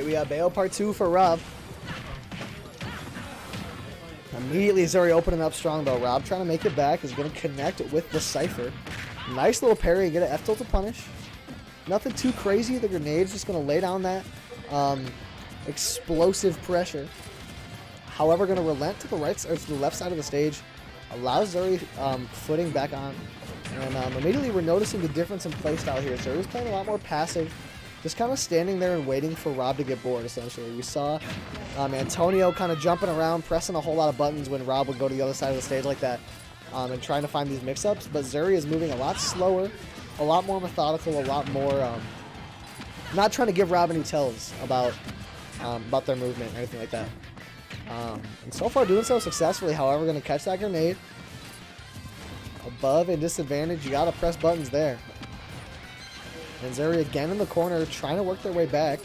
right, we got Bayo part 2 for Rob. Immediately Xurii opening up strong though. Rob trying to make it back is going to connect with the Cypher. Nice little parry, get an F-tilt to punish. Nothing too crazy. The grenade's just going to lay down that explosive pressure. However, going to relent to the right or to the left side of the stage. Allows Xurii footing back on. And immediately we're noticing the difference in playstyle here. Xurii's playing a lot more passive. Just kind of standing there and waiting for Rob to get bored, essentially. We saw Antonio kind of jumping around, pressing a whole lot of buttons when Rob would go to the other side of the stage like that, and trying to find these mix-ups. But Xurii is moving a lot slower, a lot more methodical, a lot more not trying to give Rob any tells about their movement or anything like that. And so far doing so successfully. However, going to catch that grenade. Above and disadvantage, you got to press buttons there. And Xurii again in the corner, trying to work their way back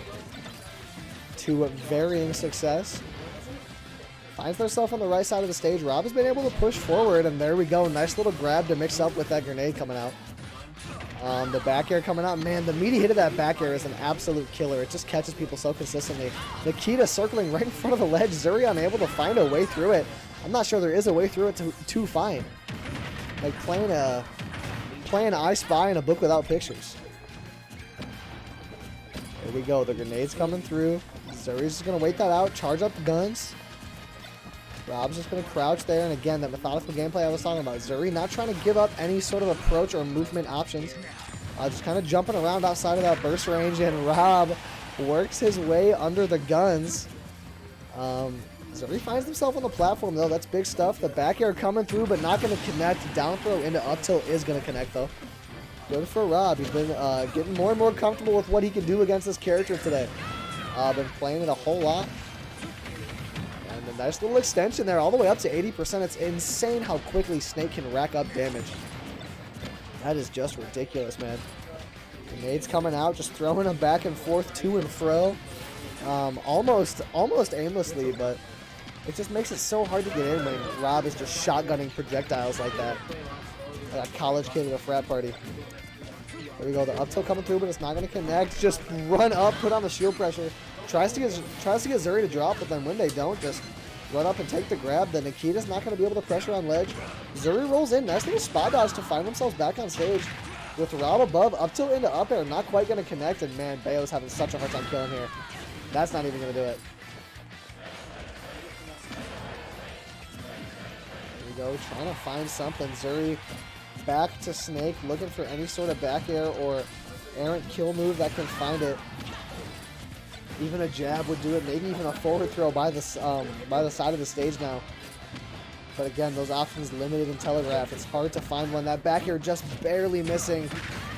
to varying success. Finds themselves on the right side of the stage. Rob has been able to push forward, and there we go. Nice little grab to mix up with that grenade coming out. The back air coming out. Man, the meaty hit of that back air is an absolute killer. It just catches people so consistently. Nikita circling right in front of the ledge. Xurii unable to find a way through it. I'm not sure there is a way through it to find. Like playing I Spy in a book without pictures. There we go. The grenade's coming through. Xurii's just going to wait that out. Charge up the guns. Rob's just going to crouch there. And again, that methodical gameplay I was talking about. Xurii not trying to give up any sort of approach or movement options. Just kind of jumping around outside of that burst range. And Rob works his way under the guns. Xurii finds himself on the platform, though. That's big stuff. The back air coming through, but not going to connect. Down throw into up tilt is going to connect, though. Good for Rob. He's been getting more and more comfortable with what he can do against this character today. Been playing it a whole lot. And a nice little extension there, all the way up to 80%. It's insane how quickly Snake can rack up damage. That is just ridiculous, man. Grenades coming out, just throwing them back and forth to and fro. Almost aimlessly, but it just makes it so hard to get in when Rob is just shotgunning projectiles like that. Like a college kid at a frat party. There we go. The up tilt coming through, but it's not going to connect. Just run up, put on the shield pressure. Tries to get Xurii to drop, but then when they don't, just run up and take the grab. Then Nikita's not going to be able to pressure on ledge. Xurii rolls in. Nice little spot dodge to find themselves back on stage. With Rob above, up tilt into up air, not quite going to connect. And man, Bayo's having such a hard time killing here. That's not even going to do it. There we go. Trying to find something. Xurii back to Snake, looking for any sort of back air or errant kill move that can find it. Even a jab would do it, maybe even a forward throw by the side of the stage now. But again, those options limited in Telegraph. It's hard to find one. That back air just barely missing,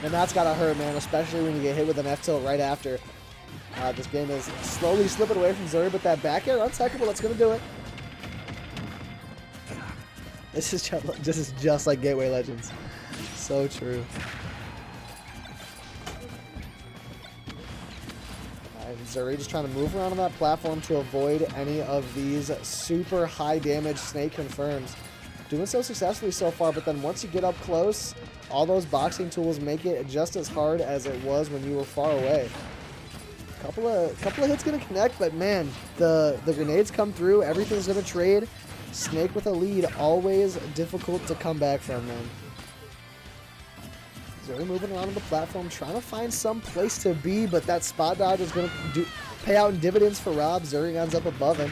and that's gotta hurt, man, especially when you get hit with an F-tilt right after. This game is slowly slipping away from Xurii, but that back air, untackable, that's gonna do it. This is just like Gateway Legends. So true. And Xurii just trying to move around on that platform to avoid any of these super high damage Snake confirms. Doing so successfully so far, but then once you get up close, all those boxing tools make it just as hard as it was when you were far away. Couple of hits gonna connect, but man, the grenades come through, everything's gonna trade. Snake with a lead, always difficult to come back from, man. Xurii moving around on the platform, trying to find some place to be, but that spot dodge is going to pay out in dividends for Rob. Xurii ends up above him.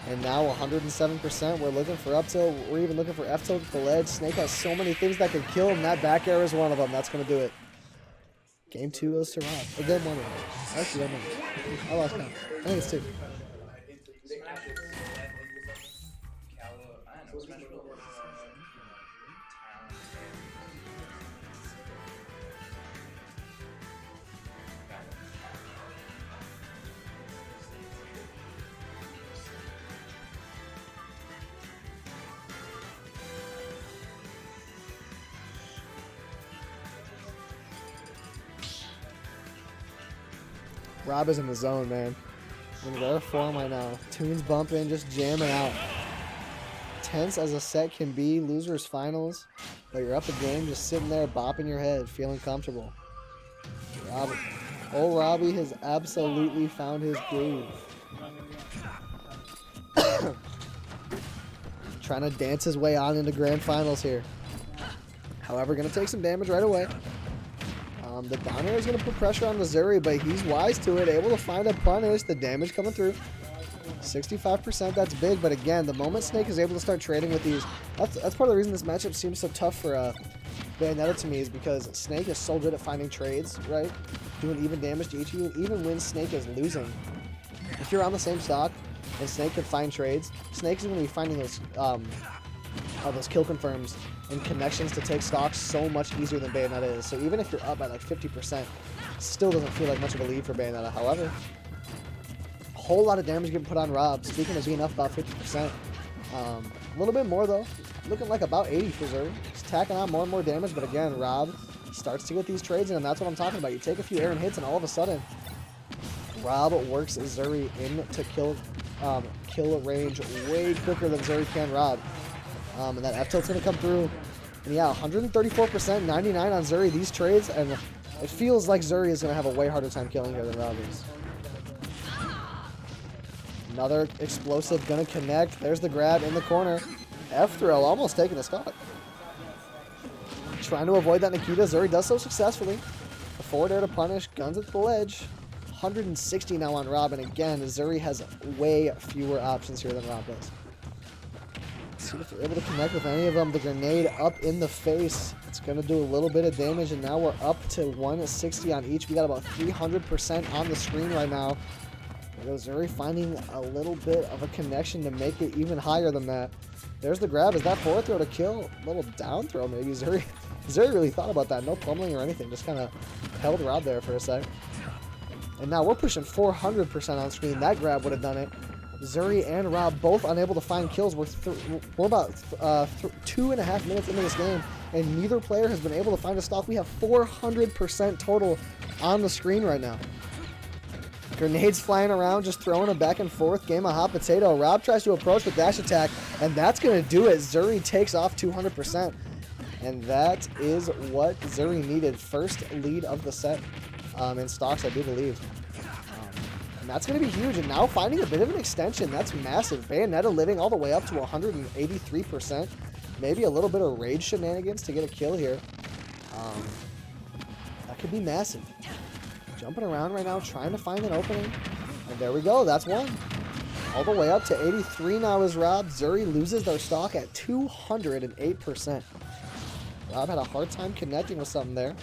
And now 107%. We're looking for up tilt. We're even looking for F tilt at the ledge. Snake has so many things that could kill him. That back air is one of them. That's going to do it. Game 2 goes to Rob. Or game 1. Actually, game 1. I lost count. I think it's 2. Rob is in the zone, man. In rare form right now. Tunes bumping, just jamming out. Tense as a set can be, losers finals, but you're up a game, just sitting there bopping your head, feeling comfortable. Rob Old Robbie has absolutely found his groove. Trying to dance his way on into grand finals here. However, going to take some damage right away. The down air is going to put pressure on the Xurii, but he's wise to it, able to find a punish. The damage coming through. 65%, that's big, but again, the moment Snake is able to start trading with these, that's part of the reason this matchup seems so tough for Bayonetta to me, is because Snake is so good at finding trades, right? Doing even damage to each of you, even when Snake is losing. If you're on the same stock and Snake can find trades, Snake's going to be finding those kill confirms and connections to take stocks so much easier than Bayonetta is. So even if you're up by like 50%, still doesn't feel like much of a lead for Bayonetta. However, a whole lot of damage getting put on Rob. Speaking of being up about 50%. A little bit more though. Looking like about 80 for Xurii. He's tacking on more and more damage, but again, Rob starts to get these trades in, and that's what I'm talking about. You take a few Aaron hits, and all of a sudden, Rob works Xurii into kill range way quicker than Xurii can Rob. And that F-tilt's going to come through. And yeah, 134%, 99 on Xurii, these trades, and it feels like Xurii is going to have a way harder time killing here than Rob is. Another explosive going to connect. There's the grab in the corner. F-throw almost taking a stock. Trying to avoid that Nikita. Xurii does so successfully. The forward air to punish. Guns at the ledge. 160 now on Rob. And again, Xurii has way fewer options here than Rob does. Let's see if they're able to connect with any of them. The grenade up in the face. It's going to do a little bit of damage. And now we're up to 160 on each. We got about 300% on the screen right now. Xurii finding a little bit of a connection to make it even higher than that. There's the grab. Is that forward throw to kill? A little down throw maybe. Xurii really thought about that. No pummeling or anything. Just kind of held Rob there for a sec. And now we're pushing 400% on screen. That grab would have done it. Xurii and Rob both unable to find kills. We're about 2.5 minutes into this game, and neither player has been able to find a stock. We have 400% total on the screen right now. Grenades flying around, just throwing them back and forth. Game of hot potato. Rob tries to approach with dash attack, and that's going to do it. Xurii takes off 200%. And that is what Xurii needed. First lead of the set in stocks, I do believe. And that's going to be huge. And now finding a bit of an extension. That's massive. Bayonetta living all the way up to 183%. Maybe a little bit of rage shenanigans to get a kill here. That could be massive. Jumping around right now, trying to find an opening. And there we go. That's one. All the way up to 83 now is Rob. Xurii loses their stock at 208%. Rob had a hard time connecting with something there.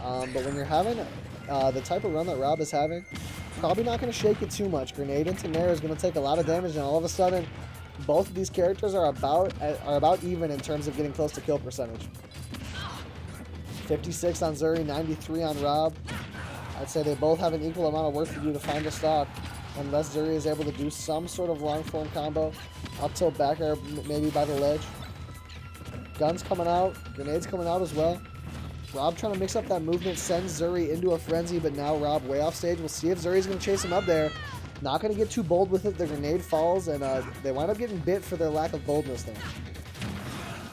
But when you're having the type of run that Rob is having, probably not going to shake it too much. Grenade into Nair is going to take a lot of damage, and all of a sudden, both of these characters are about even in terms of getting close to kill percentage. 56 on Xurii, 93 on Rob. I'd say they both have an equal amount of work to do to find a stock, unless Xurii is able to do some sort of long form combo. Up tilt back air, maybe by the ledge. Guns coming out, grenades coming out as well. Rob trying to mix up that movement, sends Xurii into a frenzy, but now Rob way off stage. We'll see if Zuri's going to chase him up there. Not going to get too bold with it. The grenade falls, and they wind up getting bit for their lack of boldness there.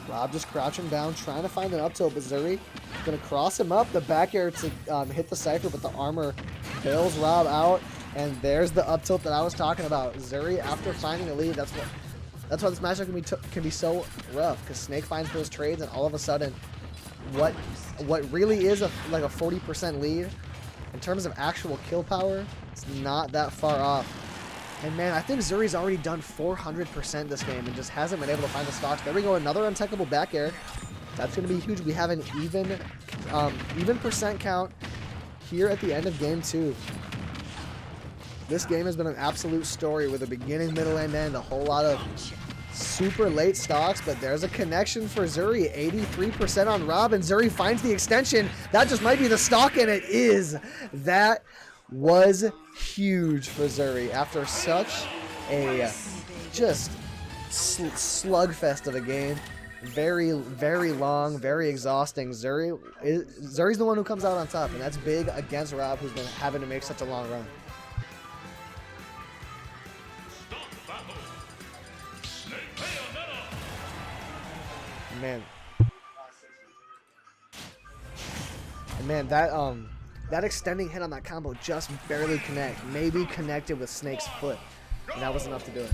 Rob just crouching down, trying to find an up tilt, but Xurii going to cross him up. The back air to hit the Cypher, but the armor bails Rob out. And there's the up tilt that I was talking about. Xurii, after finding a lead, that's why this matchup can be so rough, because Snake finds those trades, and all of a sudden, what really is like a 40% lead in terms of actual kill power, it's not that far off. And man, I think Zuri's already done 400% this game and just hasn't been able to find the stocks. There we go, another untechable back air. That's going to be huge. We have an even percent count here at the end of game 2. This game has been an absolute story with a beginning, middle, and end. A whole lot of super late stocks, but there's a connection for Xurii. 83% on Rob, and Xurii finds the extension. That just might be the stock, and it is. That was huge for Xurii after such a just slugfest of a game. Very, very long, very exhausting. Zuri's the one who comes out on top, and that's big against Rob, who's been having to make such a long run. Man, that That extending hit on that combo just barely connect. Maybe connected with Snake's foot. And that was enough to do it.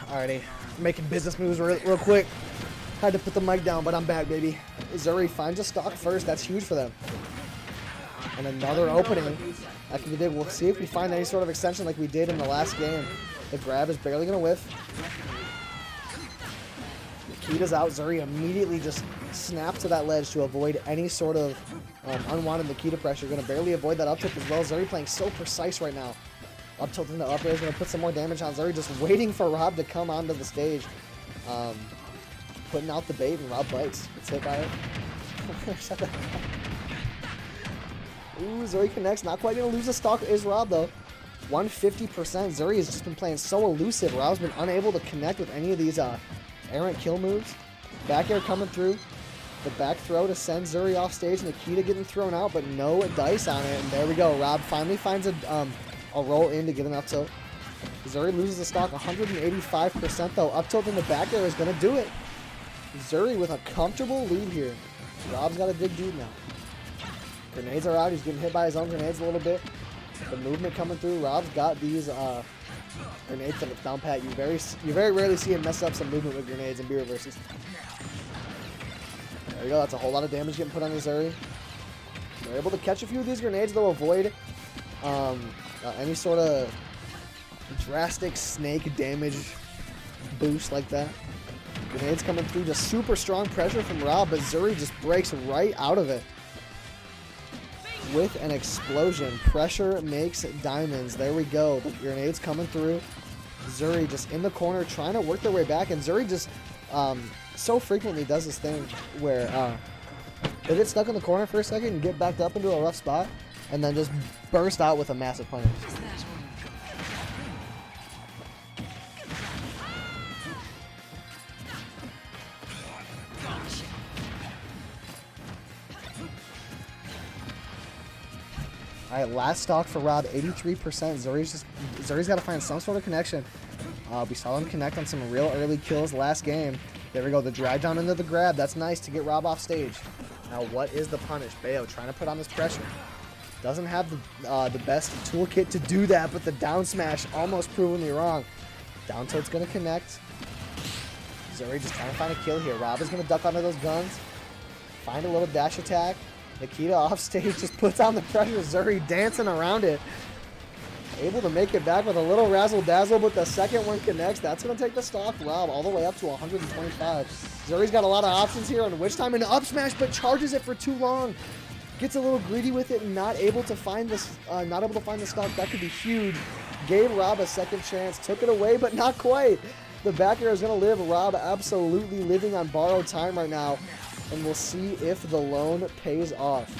Alrighty, making business moves real quick. Had to put the mic down, but I'm back, baby. Xurii finds a stock first. That's huge for them. And another opening. That can be big. We'll see if we find any sort of extension like we did in the last game. The grab is barely going to whiff. Nikita's out. Xurii immediately just snaps to that ledge to avoid any sort of unwanted Nikita pressure. Going to barely avoid that up tilt as well. Xurii playing so precise right now. Up tilt into up air is going to put some more damage on Xurii, just waiting for Rob to come onto the stage. Putting out the bait, and Rob bites. Gets hit by it. Ooh, Xurii connects. Not quite going to lose a stock is Rob, though. 150%. Xurii has just been playing so elusive. Rob's been unable to connect with any of these errant kill moves. Back air coming through. The back throw to send Xurii off stage. Nikita getting thrown out, but no dice on it. And there we go. Rob finally finds a roll in to get an up tilt. Xurii loses the stock 185% though. Up tilt in the back air is going to do it. Xurii with a comfortable lead here. Rob's got to dig deep now. Grenades are out. He's getting hit by his own grenades a little bit. The movement coming through. Rob's got these grenades on the down pat. You very rarely see him mess up some movement with grenades and B reverses. There we go. That's a whole lot of damage getting put on Xurii. They're able to catch a few of these grenades. They'll avoid any sort of drastic snake damage boost like that. Grenades coming through, just super strong pressure from Rob, but Xurii just breaks right out of it with an explosion. Pressure makes diamonds. There we go. The grenades coming through. Xurii just in the corner trying to work their way back, and Xurii just so frequently does this thing where they get stuck in the corner for a second and get backed up into a rough spot, and then just burst out with a massive punish. All right, last stock for Rob, 83%. Xurii's got to find some sort of connection. We saw him connect on some real early kills last game. There we go, the drag down into the grab. That's nice to get Rob off stage. Now, what is the punish? Bayo trying to put on this pressure. Doesn't have the best toolkit to do that, but the down smash almost proving me wrong. Down tilt's going to connect. Xurii just trying to find a kill here. Rob is going to duck onto those guns. Find a little dash attack. Nikita off stage just puts on the pressure. Xurii dancing around it. Able to make it back with a little razzle dazzle, but the second one connects. That's going to take the stock Rob all the way up to 125. Xurii's got a lot of options here on which time an up smash, but charges it for too long. Gets a little greedy with it and not able to find this, the stock. That could be huge. Gave Rob a second chance, took it away, but not quite. The back air is going to live. Rob absolutely living on borrowed time right now. And we'll see if the loan pays off.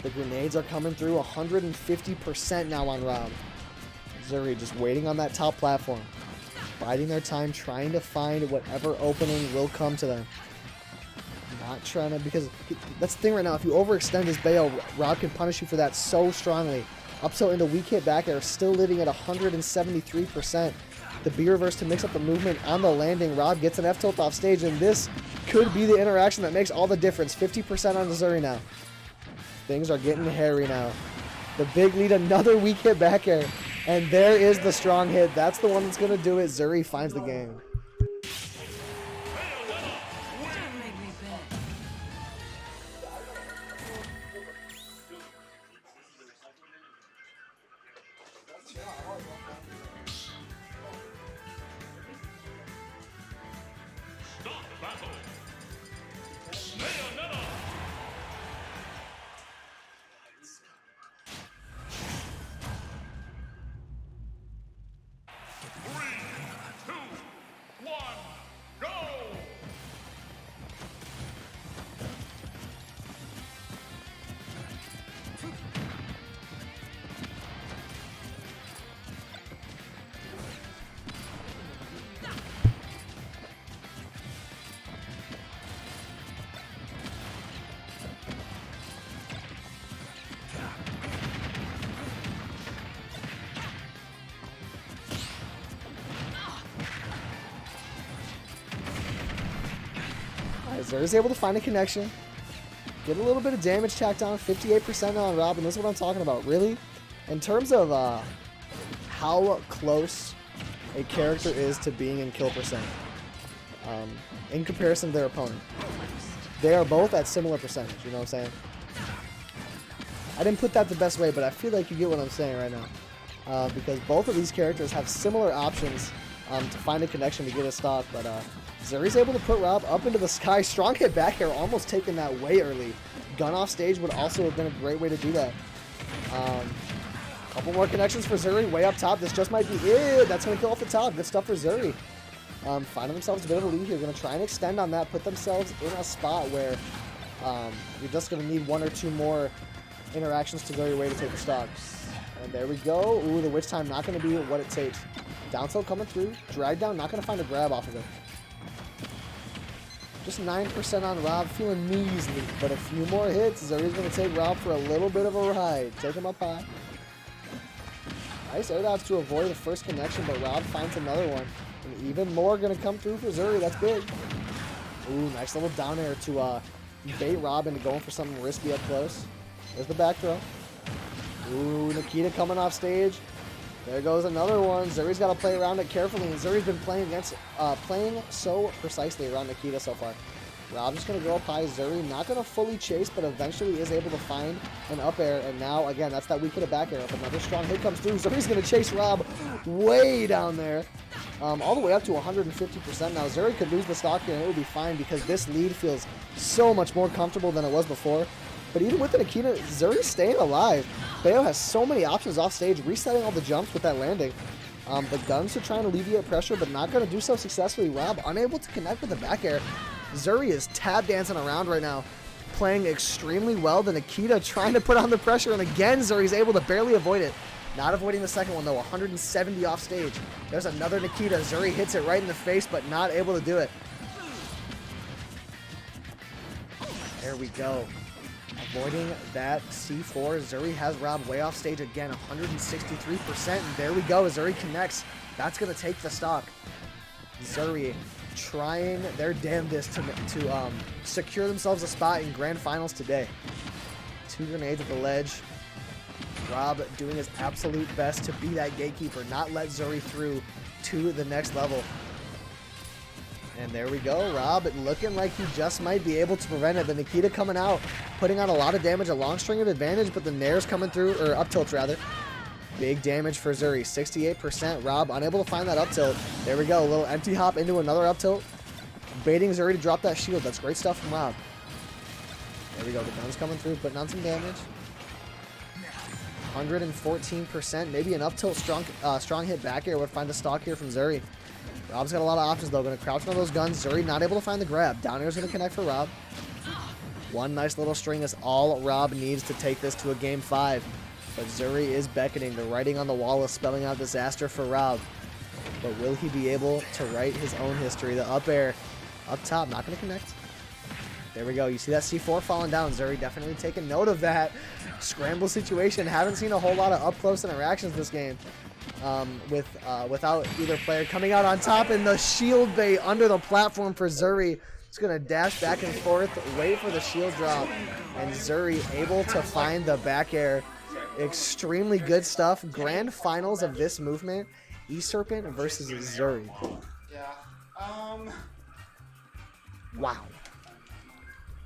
The grenades are coming through 150% now on Rob. Xurii just waiting on that top platform. Biding their time, trying to find whatever opening will come to them. Not trying to, because that's the thing right now. If you overextend this bail, Rob can punish you for that so strongly. Up tilt into weak hit back air, still living at 173%. The B reverse to mix up the movement on the landing. Rob gets an F tilt off stage, and this could be the interaction that makes all the difference. 50% on Xurii now. Things are getting hairy now. The big lead, another weak hit back air. And there is the strong hit. That's the one that's going to do it. Xurii finds the game. Bayonetta! 3, 2, 1, go! Xurii's able to find a connection. Get a little bit of damage tacked on. 58% on Rob, and this is what I'm talking about. Really, in terms of how close a character is to being in kill percent in comparison to their opponent, they are both at similar percentage. You know what I'm saying? I didn't put that the best way, but I feel like you get what I'm saying right now. Because both of these characters have similar options to find a connection to get a stock, but Xurii's able to put Rob up into the sky. Strong hit back air, almost taking that way early. Gun off stage would also have been a great way to do that. Couple more connections for Xurii, way up top. This just might be it. That's going to kill off the top. Good stuff for Xurii. Finding themselves a bit of a lead here. Going to try and extend on that, put themselves in a spot where you're just going to need one or two more interactions to go your way to take the stock. And there we go. Ooh, the witch time not going to be what it takes. Down tilt coming through. Drag down, not going to find a grab off of it. Just 9% on Rob, feeling measly, but a few more hits. Xurii's going to take Rob for a little bit of a ride. Take him up high. Nice air dodge to avoid the first connection, but Rob finds another one. And even more going to come through for Xurii. That's big. Ooh, nice little down air to bait Rob into going for something risky up close. There's the back throw. Ooh, Nikita coming off stage. There goes another one. Xurii's got to play around it carefully, and Xurii's been playing so precisely around Nikita so far. Rob's just going to go up high. Xurii not going to fully chase, but eventually is able to find an up air, and now, again, that's that weak hit of back air. If another strong hit comes through, Xurii's going to chase Rob way down there, all the way up to 150%. Now, Xurii could lose the stock here, and it would be fine because this lead feels so much more comfortable than it was before. But even with the Nikita, Xurii's staying alive. Bayo has so many options off stage, resetting all the jumps with that landing. The guns are trying to alleviate pressure, but not going to do so successfully. Rob unable to connect with the back air. Xurii is tab dancing around right now, playing extremely well. The Nikita trying to put on the pressure, and again, Xurii's able to barely avoid it. Not avoiding the second one, though. 170 off stage. There's another Nikita. Xurii hits it right in the face, but not able to do it. There we go. Avoiding that C4. Xurii has Rob way off stage again, 163%. And there we go. Xurii connects. That's going to take the stock. Xurii trying their damnedest to secure themselves a spot in grand finals today. 2 grenades at the ledge. Rob doing his absolute best to be that gatekeeper, not let Xurii through to the next level. And there we go. Rob looking like he just might be able to prevent it. The Nikita coming out, putting on a lot of damage, a long string of advantage, but the Nair's coming through, or up tilts rather. Big damage for Xurii, 68%. Rob unable to find that up tilt. There we go, a little empty hop into another up tilt. Baiting Xurii to drop that shield. That's great stuff from Rob. There we go, the gun's coming through, putting on some damage. 114%, maybe an up tilt strong hit back air would find the stock here from Xurii. Rob's got a lot of options though, gonna crouch on those guns. Xurii not able to find the grab. Down air's gonna connect for Rob. One nice little string is all Rob needs to take this to a game 5. But Xurii is beckoning. The writing on the wall is spelling out disaster for Rob. But will he be able to write his own history? The up air up top, not gonna connect. There we go. You see that C4 falling down. Xurii definitely taking note of that scramble situation. Haven't seen a whole lot of up-close interactions this game without either player coming out on top. And the shield bait under the platform for Xurii. It's going to dash back and forth, wait for the shield drop. And Xurii able to find the back air. Extremely good stuff. Grand finals of this movement. E-Serpent versus Xurii. Yeah. Wow.